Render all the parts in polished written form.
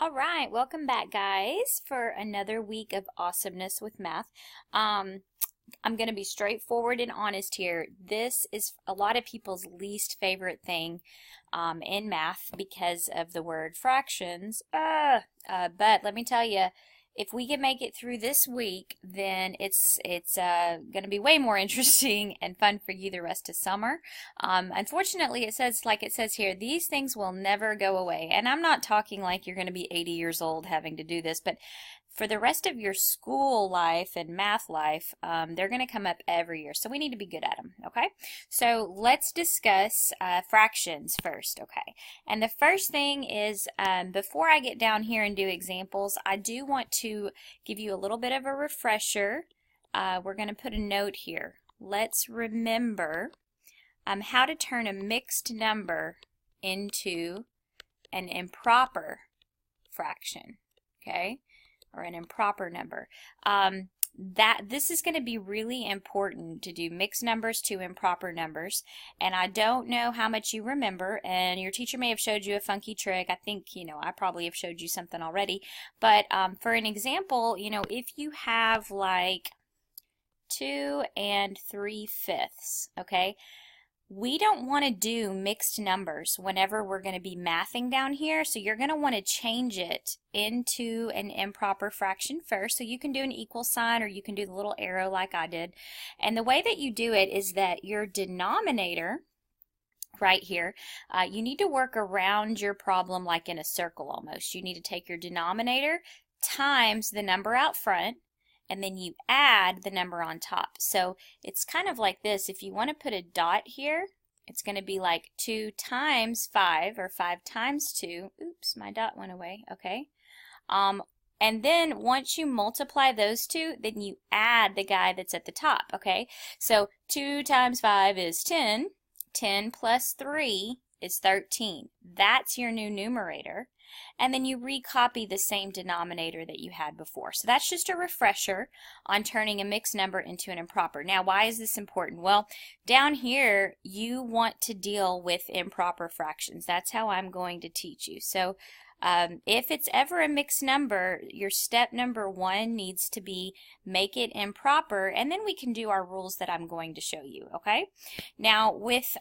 All right, welcome back, guys, for another week of awesomeness with math. I'm going to be straightforward and honest here. This is a lot of people's least favorite thing in math because of the word fractions. But let me tell you, if we can make it through this week, then it's going to be way more interesting and fun for you the rest of summer. Unfortunately, it says, like it says here, these things will never go away. And I'm not talking like you're going to be 80 years old having to do this, but for the rest of your school life and math life, they're going to come up every year. So we need to be good at them, okay? So let's discuss fractions first, okay? And the first thing is, before I get down here and do examples, I do want to give you a little bit of a refresher. We're going to put a note here. Let's remember how to turn a mixed number into an improper fraction, okay? Or an improper number. This is going to be really important to do mixed numbers to improper numbers, and I don't know how much you remember, and your teacher may have showed you a funky trick. I think, I probably have showed you something already, but for an example, if you have like 2 3/5, okay? We don't want to do mixed numbers whenever we're going to be mathing down here, so you're going to want to change it into an improper fraction first. So you can do an equal sign, or you can do the little arrow like I did. And the way that you do it is that your denominator right here, you need to work around your problem like in a circle almost. You need to take your denominator times the number out front, and then you add the number on top. So it's kind of like this. If you want to put a dot here, it's going to be like 2 times 5, or 5 times 2. Oops, my dot went away. Okay. And then once you multiply those two, then you add the guy that's at the top. Okay. So 2 times 5 is 10. 10 plus 3 is 13. That's your new numerator. And then you recopy the same denominator that you had before. So that's just a refresher on turning a mixed number into an improper. Now, why is this important? Well, down here, you want to deal with improper fractions. That's how I'm going to teach you. So if it's ever a mixed number, your step number 1 needs to be make it improper, and then we can do our rules that I'm going to show you, okay? Now, with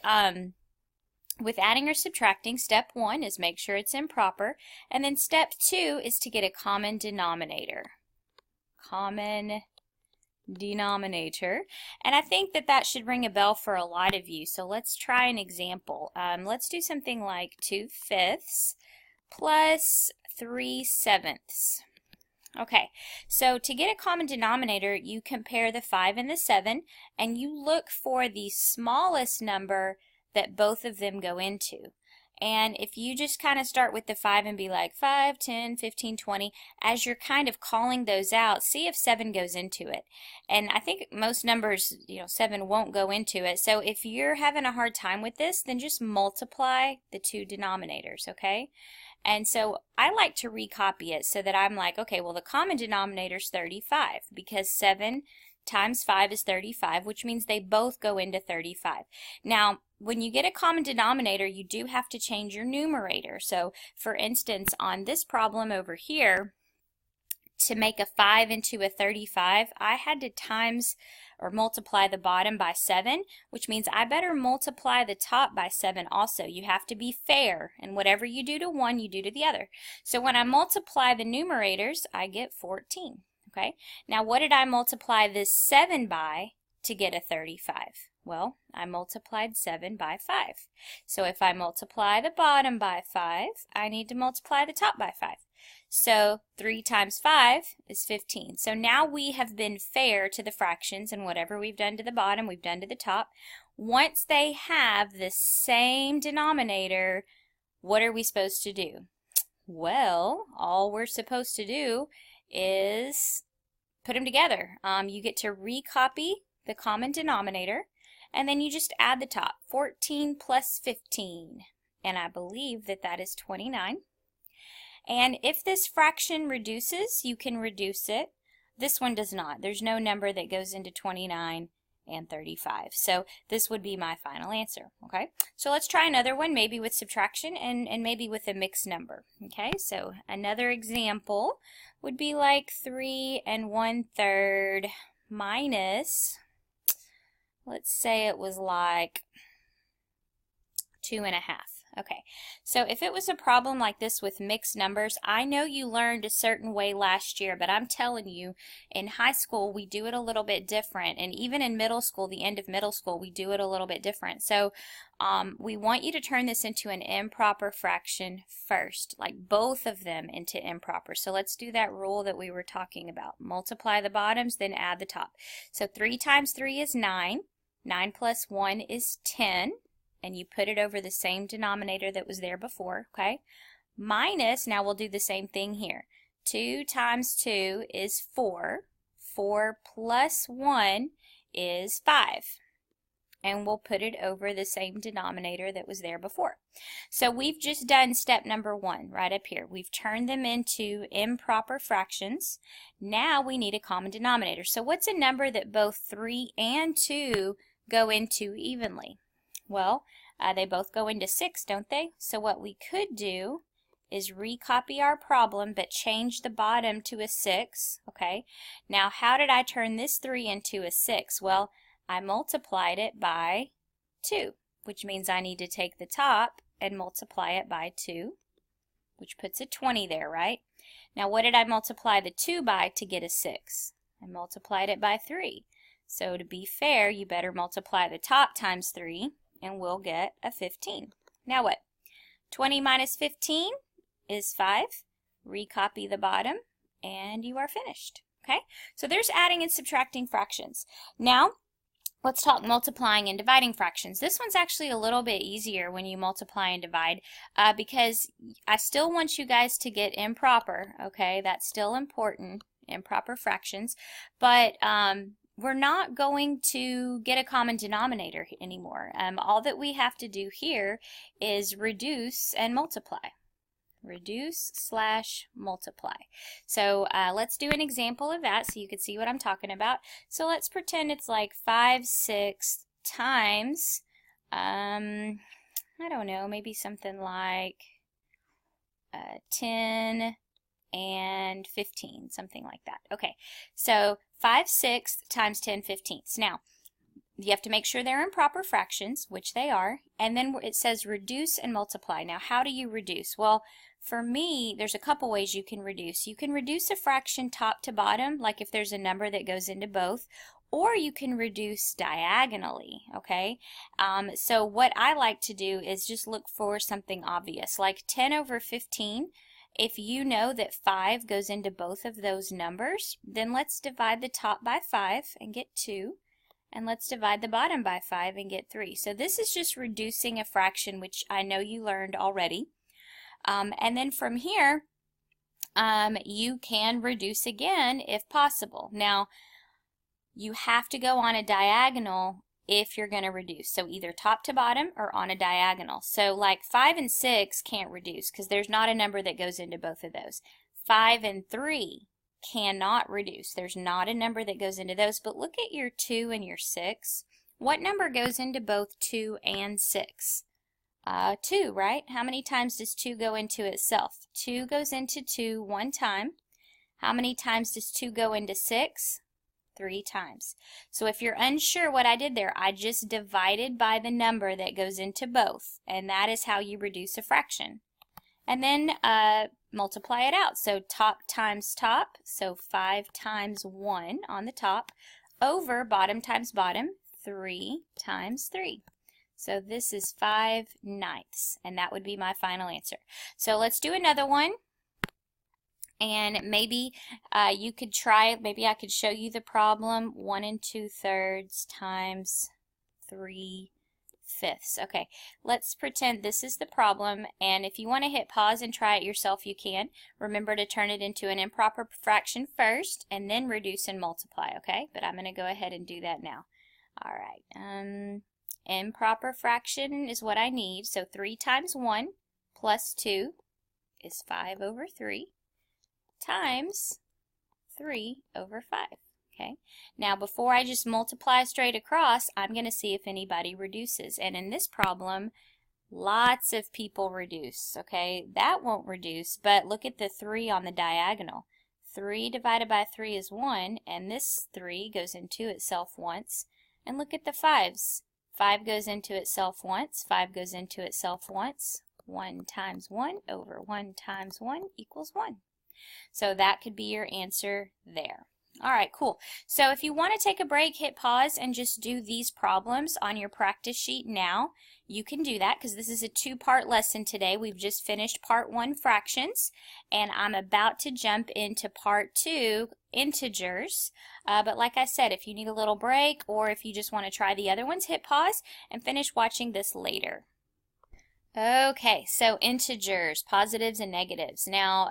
adding or subtracting, step 1 is make sure it's improper, and then step 2 is to get a common denominator. Common denominator. And I think that should ring a bell for a lot of you. So let's try an example. Let's do something like 2/5 plus 3/7. Okay, so to get a common denominator, you compare the 5 and the 7, and you look for the smallest number that both of them go into. And if you just kind of start with the 5 and be like 5, 10, 15, 20, as you're kind of calling those out, see if 7 goes into it. And I think most numbers, 7 won't go into it. So if you're having a hard time with this, then just multiply the two denominators, okay? And so I like to recopy it so that I'm like, okay, well, the common denominator is 35 because 7 times 5 is 35, which means they both go into 35. Now, when you get a common denominator, you do have to change your numerator. So, for instance, on this problem over here, to make a 5 into a 35, I had to times or multiply the bottom by 7, which means I better multiply the top by 7 also. You have to be fair, and whatever you do to one, you do to the other. So when I multiply the numerators, I get 14. Okay, now what did I multiply this 7 by to get a 35? Well, I multiplied 7 by 5. So if I multiply the bottom by 5, I need to multiply the top by 5. So 3 times 5 is 15. So now we have been fair to the fractions, and whatever we've done to the bottom, we've done to the top. Once they have the same denominator, what are we supposed to do? Well, all we're supposed to do is put them together. You get to recopy the common denominator, and then you just add the top. 14 plus 15, and I believe that is 29. And if this fraction reduces, you can reduce it. This one does not. There's no number that goes into 29 and 35. So this would be my final answer, okay? So let's try another one, maybe with subtraction and maybe with a mixed number, okay? So another example would be like 3 1/3 minus, let's say it was like 2 1/2. Okay, so if it was a problem like this with mixed numbers, I know you learned a certain way last year, but I'm telling you, in high school, we do it a little bit different, and even in middle school, the end of middle school, we do it a little bit different. So we want you to turn this into an improper fraction first, like both of them into improper. So let's do that rule that we were talking about. Multiply the bottoms, then add the top. So 3 times 3 is 9. 9 plus 1 is 10. And you put it over the same denominator that was there before, okay? Minus, now we'll do the same thing here. 2 times 2 is 4. 4 plus 1 is 5. And we'll put it over the same denominator that was there before. So we've just done step number 1 right up here. We've turned them into improper fractions. Now we need a common denominator. So what's a number that both 3 and 2 go into evenly? Well, they both go into 6, don't they? So what we could do is recopy our problem, but change the bottom to a 6, okay? Now, how did I turn this 3 into a 6? Well, I multiplied it by 2, which means I need to take the top and multiply it by 2, which puts a 20 there, right? Now, what did I multiply the 2 by to get a 6? I multiplied it by 3. So to be fair, you better multiply the top times 3, and we'll get a 15. Now what? 20 minus 15 is 5. Recopy the bottom, and you are finished. Okay? So there's adding and subtracting fractions. Now, let's talk multiplying and dividing fractions. This one's actually a little bit easier when you multiply and divide because I still want you guys to get improper, okay? That's still important, improper fractions, but we're not going to get a common denominator anymore. All that we have to do here is reduce and multiply. Reduce/multiply. So let's do an example of that so you can see what I'm talking about. So let's pretend it's like 5/6 times, I don't know, maybe something like 10 and 15, something like that. Okay, so 5/6 times 10/15. Now, you have to make sure they're in proper fractions, which they are, and then it says reduce and multiply. Now, how do you reduce? Well, for me, there's a couple ways you can reduce. You can reduce a fraction top to bottom, like if there's a number that goes into both, or you can reduce diagonally, okay? So what I like to do is just look for something obvious, like 10 over 15. If you know that 5 goes into both of those numbers, then let's divide the top by 5 and get 2. And let's divide the bottom by 5 and get 3. So this is just reducing a fraction, which I know you learned already. And then from here, you can reduce again if possible. Now, you have to go on a diagonal if you're going to reduce. So either top to bottom or on a diagonal. So like 5 and 6 can't reduce because there's not a number that goes into both of those. 5 and 3 cannot reduce. There's not a number that goes into those. But look at your 2 and your 6. What number goes into both 2 and 6? 2, right? How many times does 2 go into itself? 2 goes into 2 one time. How many times does 2 go into 6? 3 times. So if you're unsure what I did there, I just divided by the number that goes into both, and that is how you reduce a fraction. And then multiply it out. So top times top, so 5 times 1 on the top, over bottom times bottom, 3 times 3. So this is 5/9, and that would be my final answer. So let's do another one. And maybe you could try, maybe I could show you the problem, 1 2/3 times 3/5. Okay, let's pretend this is the problem, and if you want to hit pause and try it yourself, you can. Remember to turn it into an improper fraction first, and then reduce and multiply, okay? But I'm going to go ahead and do that now. All right, improper fraction is what I need, so 3 times 1 plus 2 is 5/3. Times 3/5. Okay, now before I just multiply straight across, I'm going to see if anybody reduces. And in this problem, lots of people reduce. Okay, that won't reduce, but look at the 3 on the diagonal. 3 divided by 3 is 1, and this 3 goes into itself once. And look at the 5s. 5 goes into itself once, 5 goes into itself once. 1 times 1 over 1 times 1 equals 1. So that could be your answer there. All right, cool. So if you want to take a break, hit pause and just do these problems on your practice sheet now. You can do that because this is a 2-part lesson today. We've just finished part 1, fractions, and I'm about to jump into part 2, integers. But like I said, if you need a little break or if you just want to try the other ones, hit pause and finish watching this later. Okay, so integers, positives and negatives. Now,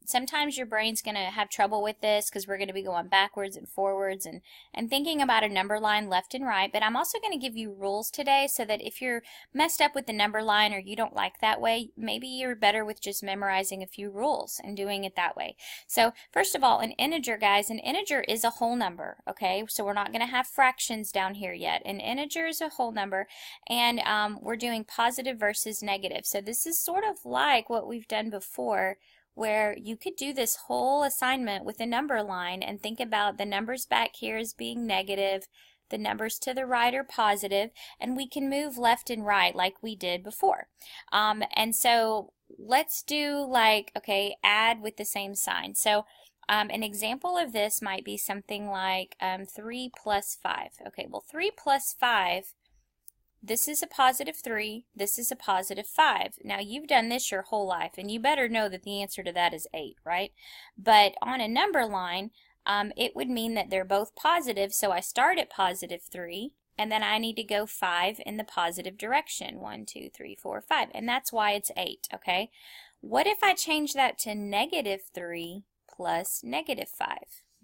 sometimes your brain's going to have trouble with this because we're going to be going backwards and forwards and thinking about a number line left and right, but I'm also going to give you rules today so that if you're messed up with the number line or you don't like that way, maybe you're better with just memorizing a few rules and doing it that way. So, first of all, an integer, guys, an integer is a whole number, okay? So we're not going to have fractions down here yet. An integer is a whole number, and we're doing positive versus negative. So this is sort of like what we've done before, where you could do this whole assignment with a number line and think about the numbers back here as being negative, the numbers to the right are positive, and we can move left and right like we did before. And so let's do like, okay, add with the same sign. So an example of this might be something like 3 plus 5. Okay, well 3 plus 5, this is a positive 3, this is a positive 5. Now you've done this your whole life and you better know that the answer to that is 8, right? But on a number line, it would mean that they're both positive, so I start at positive 3 and then I need to go 5 in the positive direction. 1, 2, 3, 4, 5, and that's why it's 8, okay? What if I change that to negative 3 plus negative 5,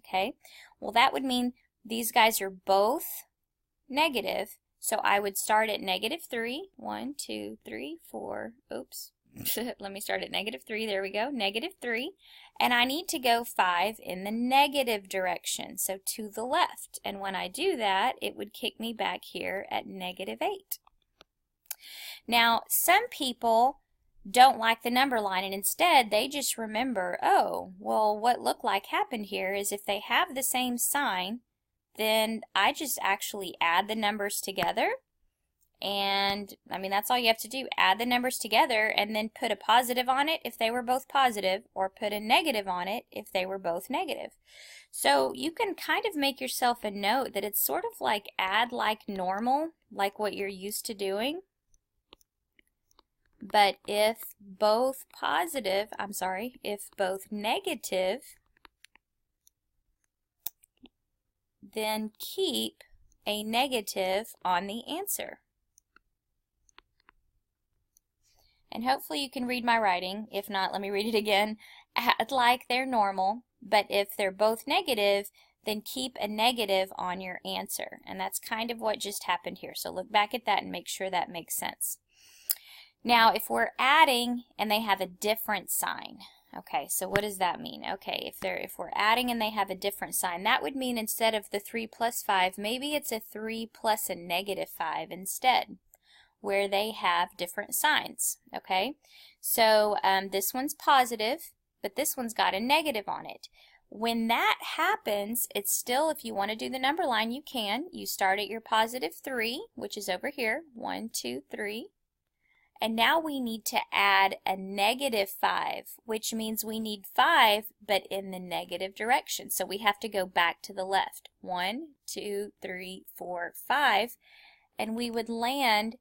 okay? Well, that would mean these guys are both negative. So I would start at negative 3, 1, 2, 3, 4, oops, let me start at negative 3, there we go, negative 3, and I need to go 5 in the negative direction, so to the left, and when I do that, it would kick me back here at negative 8. Now, some people don't like the number line, and instead they just remember, oh, well, what looked like happened here is if they have the same sign, then I just actually add the numbers together, and I mean that's all you have to do, add the numbers together and then put a positive on it if they were both positive, or put a negative on it if they were both negative. So you can kind of make yourself a note that it's sort of like add like normal, like what you're used to doing, but if both negative, then keep a negative on the answer. And hopefully you can read my writing. If not, let me read it again. Add like they're normal, but if they're both negative, then keep a negative on your answer. And that's kind of what just happened here. So look back at that and make sure that makes sense. Now, if we're adding and they have a different sign, okay, so what does that mean? Okay, if we're adding and they have a different sign, that would mean instead of the 3 plus 5, maybe it's a 3 plus a negative 5 instead, where they have different signs, okay? So this one's positive, but this one's got a negative on it. When that happens, it's still, if you want to do the number line, you can. You start at your positive 3, which is over here, 1, 2, 3. And now we need to add a negative 5, which means we need 5, but in the negative direction. So we have to go back to the left. 1, 2, 3, 4, 5, and we would land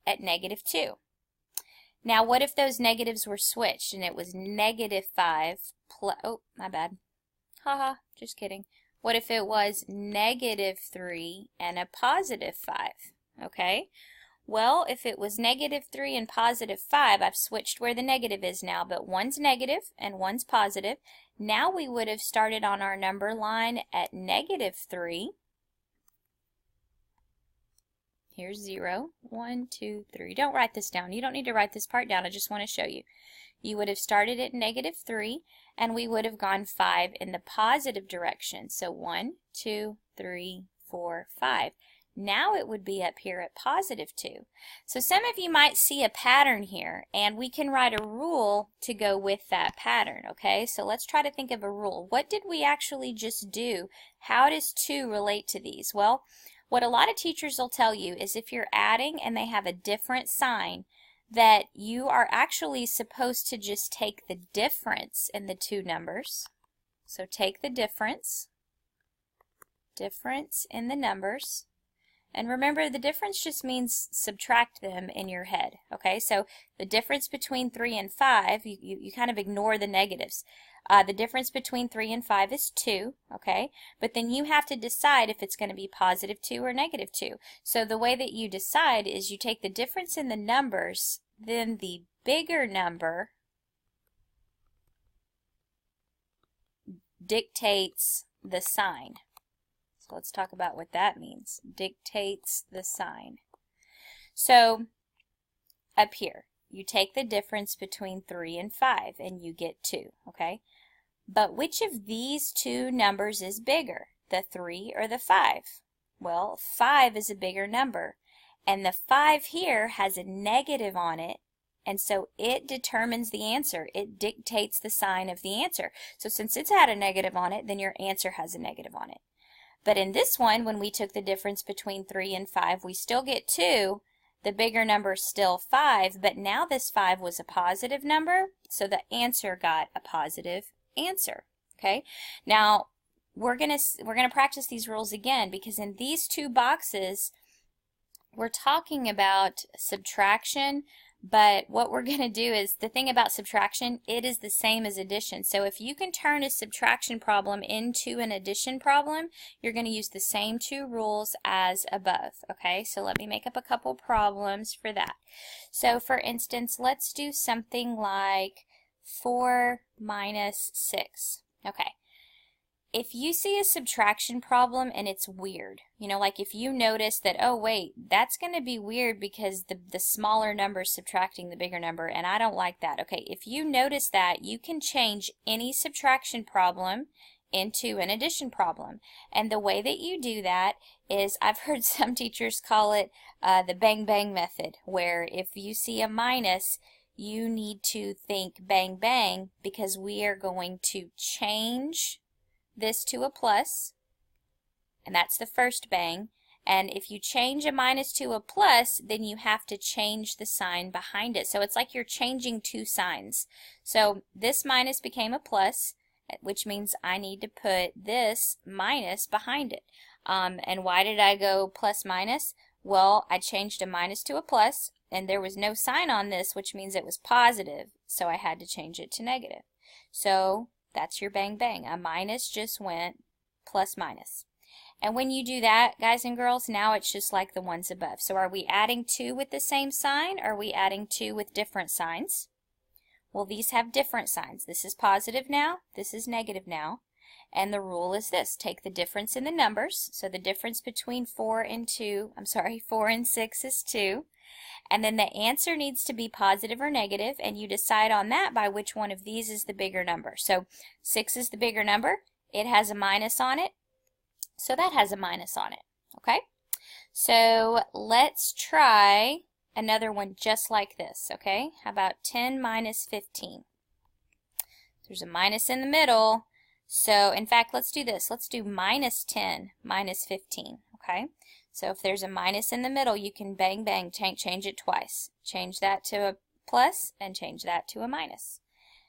at negative 2. Now what if those negatives were switched and it was negative 5 plus, oh, my bad. Haha, just kidding. What if it was negative 3 and a positive 5? Okay. Well, if it was negative 3 and positive 5, I've switched where the negative is now, but one's negative and one's positive. Now we would have started on our number line at negative 3. Here's 0, 1, 2, 3. Don't write this down. You don't need to write this part down. I just want to show you. You would have started at negative 3, and we would have gone 5 in the positive direction. So 1, 2, 3, 4, 5. Now it would be up here at positive 2. So some of you might see a pattern here, and we can write a rule to go with that pattern, okay? So let's try to think of a rule. What did we actually just do? How does 2 relate to these? Well, what a lot of teachers will tell you is if you're adding and they have a different sign, that you are actually supposed to just take the difference in the two numbers. So take the difference in the numbers. And remember, the difference just means subtract them in your head, okay? So the difference between 3 and 5, you kind of ignore the negatives. The difference between 3 and 5 is 2, okay? But then you have to decide if it's going to be positive 2 or negative 2. So the way that you decide is you take the difference in the numbers, then the bigger number dictates the sign. So let's talk about what that means. Dictates the sign. So up here, you take the difference between 3 and 5 and you get 2, okay? But which of these two numbers is bigger, the 3 or the 5? Well, 5 is a bigger number, and the 5 here has a negative on it, and so it determines the answer. It dictates the sign of the answer. So since it's had a negative on it, then your answer has a negative on it. But in this one, when we took the difference between 3 and 5, we still get 2. The bigger number is still 5, but now this 5 was a positive number, so the answer got a positive answer. Okay? Now, we're gonna practice these rules again, because in these two boxes, we're talking about subtraction. But what we're going to do is, the thing about subtraction, it is the same as addition. So if you can turn a subtraction problem into an addition problem, you're going to use the same two rules as above. Okay, so let me make up a couple problems for that. So for instance, let's do something like 4 minus 6. Okay. If you see a subtraction problem and it's weird, you know, like if you notice that, oh wait, that's going to be weird because the smaller number is subtracting the bigger number, and I don't like that. Okay, if you notice that, you can change any subtraction problem into an addition problem. And the way that you do that is, I've heard some teachers call it the bang bang method, where if you see a minus, you need to think bang bang, because we are going to change this to a plus, and that's the first bang. And if you change a minus to a plus, then you have to change the sign behind it. So it's like you're changing two signs. So this minus became a plus, which means I need to put this minus behind it. And why did I go plus minus? Well, I changed a minus to a plus, and there was no sign on this, which means it was positive, so I had to change it to negative. So that's your bang bang. A minus just went plus minus. And when you do that, guys and girls, now it's just like the ones above. So are we adding 2 with the same sign, or are we adding 2 with different signs? Well, these have different signs. This is positive now, this is negative now. And the rule is this: take the difference in the numbers. So the difference between 4 and 6 is 2. And then the answer needs to be positive or negative, and you decide on that by which one of these is the bigger number. So 6 is the bigger number. It has a minus on it, so that has a minus on it. Okay? So let's try another one just like this. Okay? How about 10 minus 15? There's a minus in the middle. So in fact, let's do this. Let's do minus 10 minus 15. Okay? So if there's a minus in the middle, you can bang bang change it twice. Change that to a plus and change that to a minus.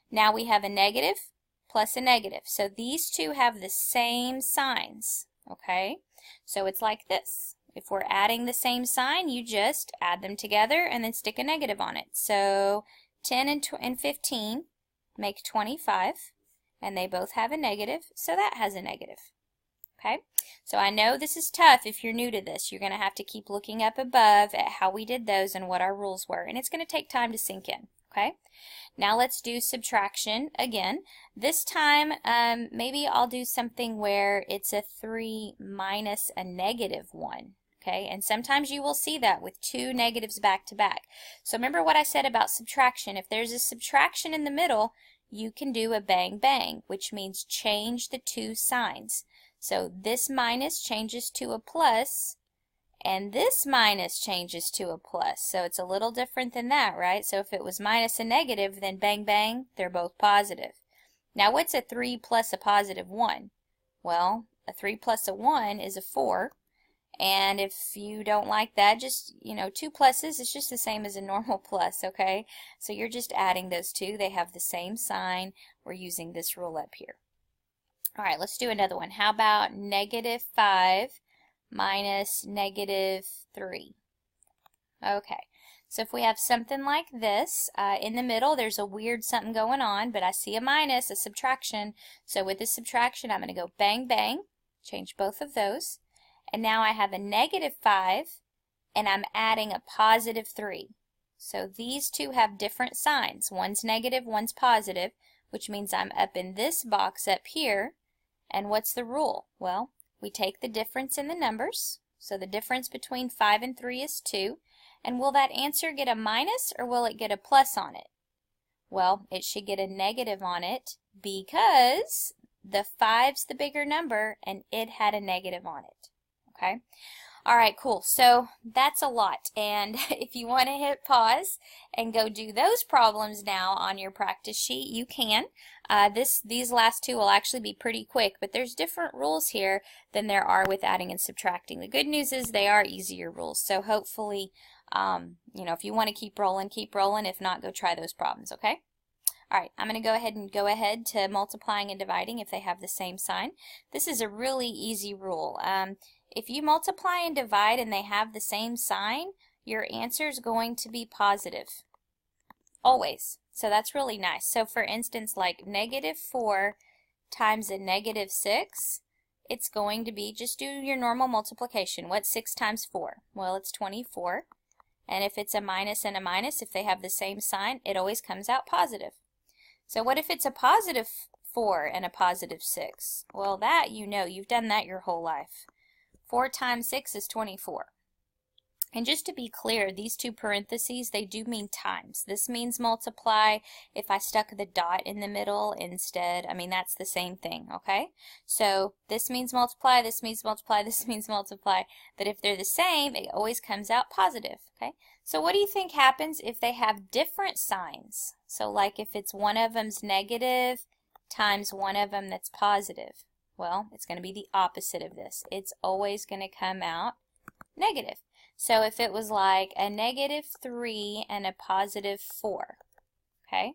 Now we have a negative plus a negative. So these two have the same signs. Okay? So it's like this. If we're adding the same sign, you just add them together and then stick a negative on it. So 10 and 15 make 25, and they both have a negative, so that has a negative. Okay, so I know this is tough if you're new to this. You're going to have to keep looking up above at how we did those and what our rules were, and it's going to take time to sink in. Okay, now let's do subtraction again. This time, maybe I'll do something where it's a 3 minus a negative 1. Okay, and sometimes you will see that with two negatives back to back. So remember what I said about subtraction. If there's a subtraction in the middle, you can do a bang bang, which means change the two signs. So this minus changes to a plus, and this minus changes to a plus. So it's a little different than that, right? So if it was minus and negative, then bang bang, they're both positive. Now what's a 3 plus a positive 1? Well, a 3 plus a 1 is a 4. And if you don't like that, just, two pluses is just the same as a normal plus, okay? So you're just adding those two. They have the same sign. We're using this rule up here. All right, let's do another one. How about negative 5 minus negative 3? Okay, so if we have something like this, in the middle there's a weird something going on, but I see a minus, a subtraction. So with the subtraction, I'm going to go bang, bang, change both of those. And now I have a negative 5, and I'm adding a positive 3. So these two have different signs. One's negative, one's positive, which means I'm up in this box up here. And what's the rule? Well, we take the difference in the numbers. So the difference between 5 and 3 is 2. And will that answer get a minus or will it get a plus on it? Well, it should get a negative on it because the 5's the bigger number and it had a negative on it. Okay? All right, cool. So that's a lot. And if you want to hit pause and go do those problems now on your practice sheet, you can. These last two will actually be pretty quick, but there's different rules here than there are with adding and subtracting. The good news is they are easier rules. So hopefully, if you want to keep rolling, keep rolling. If not, go try those problems, okay? All right, I'm going to go ahead to multiplying and dividing if they have the same sign. This is a really easy rule. If you multiply and divide and they have the same sign, your answer is going to be positive. Always. So that's really nice. So for instance, like negative 4 times a negative 6, it's going to be, just do your normal multiplication. What's 6 times 4? Well, it's 24. And if it's a minus and a minus, if they have the same sign, it always comes out positive. So what if it's a positive 4 and a positive 6? Well, that you've done that your whole life. 4 times 6 is 24. And just to be clear, these two parentheses, they do mean times. This means multiply. If I stuck the dot in the middle instead, that's the same thing, okay? So this means multiply, this means multiply, this means multiply. But if they're the same, it always comes out positive, okay? So what do you think happens if they have different signs? So like if it's one of them's negative times one of them that's positive. Well, it's going to be the opposite of this. It's always going to come out negative. So if it was like a negative 3 and a positive 4, okay?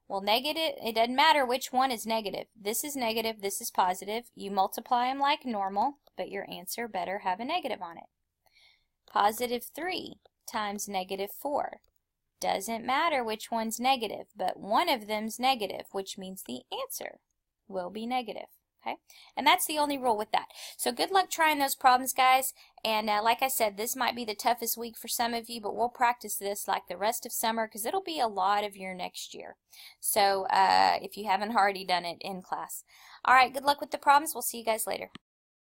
Well, negative, it doesn't matter which one is negative. This is negative, this is positive. You multiply them like normal, but your answer better have a negative on it. Positive 3 times negative 4. Doesn't matter which one's negative, but one of them's negative, which means the answer will be negative. Okay, and that's the only rule with that. So good luck trying those problems, guys. And like I said, this might be the toughest week for some of you, but we'll practice this like the rest of summer because it'll be a lot of your next year. So if you haven't already done it in class. All right, good luck with the problems. We'll see you guys later.